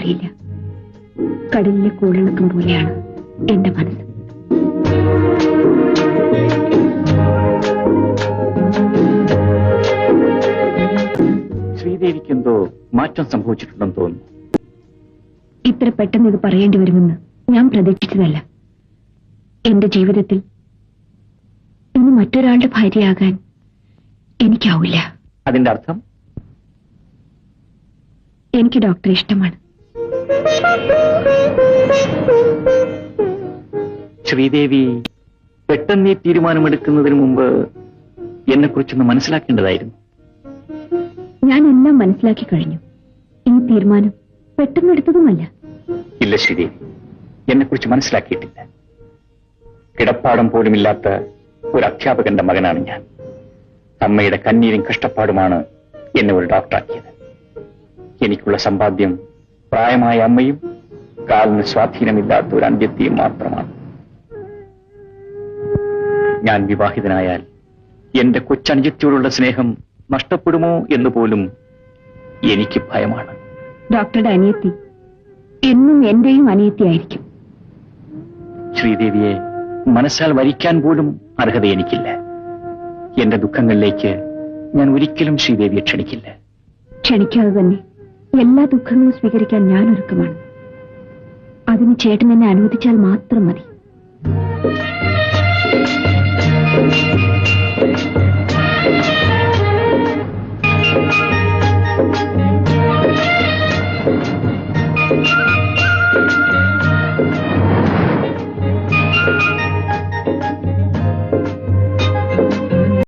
എനിക്കറിയില്ല. കടലിലെ കൂളിളക്കം പോലെയാണ് എന്റെ മനസ്സ്. ശ്രീദേവിക്ക് എന്തോ മാറ്റം സംഭവിച്ചിട്ടുണ്ടെന്ന് തോന്നുന്നു. ഇത്ര പെട്ടെന്ന് ഇത് പറയേണ്ടി വരുമെന്ന് ഞാൻ പ്രതീക്ഷിച്ചതല്ല. എന്റെ ജീവിതത്തിൽ ഇനി മറ്റൊരാളുടെ ഭാര്യയാകാൻ എനിക്കാവില്ല. അതിന്റെ അർത്ഥം? എനിക്ക് ഡോക്ടറെ ഇഷ്ടമാണ്. ശ്രീദേവി പെട്ടെന്ന് ഈ തീരുമാനമെടുക്കുന്നതിന് മുമ്പ് എന്നെക്കുറിച്ചൊന്ന് മനസ്സിലാക്കേണ്ടതായിരുന്നു. ഞാൻ എല്ലാം മനസ്സിലാക്കി കഴിഞ്ഞു. ഈ തീരുമാനം പെട്ടെന്നെടുത്തതുമല്ല. ഇല്ല ശ്രീദേവി, എന്നെക്കുറിച്ച് മനസ്സിലാക്കിയിട്ടില്ല. കിടപ്പാടം പോലുമില്ലാത്ത ഒരു അധ്യാപകന്റെ മകനാണ് ഞാൻ. അമ്മയുടെ കണ്ണീരും കഷ്ടപ്പാടുമാണ് എന്നെ ഒരു ഡോക്ടറാക്കിയത്. എനിക്കുള്ള സമ്പാദ്യം പ്രായമായ അമ്മയും കാലിന് സ്വാധീനമില്ലാത്ത ഒരു അന്ത്യത്തെയും മാത്രമാണ്. ഞാൻ വിവാഹിതനായാൽ എന്റെ കൊച്ചനുജത്തിയോടുള്ള സ്നേഹം നഷ്ടപ്പെടുമോ എന്ന് പോലും എനിക്ക് ഭയമാണ്. ഡോക്ടറുടെ അനിയത്തി എന്നും എന്റെയും അനിയത്തിയായിരിക്കും. ശ്രീദേവിയെ മനസ്സാൽ വരിക്കാൻ പോലും അർഹത എനിക്കില്ല. എന്റെ ദുഃഖങ്ങളിലേക്ക് ഞാൻ ഒരിക്കലും ശ്രീദേവിയെ ക്ഷണിക്കില്ല. ക്ഷണിക്കാതെ തന്നെ എല്ലാ ദുഃഖങ്ങളും സ്വീകരിക്കാൻ ഞാൻ ഒരുക്കമാണ്. അതിന് ചേട്ടൻ എന്നെ അനുവദിച്ചാൽ മാത്രം മതി.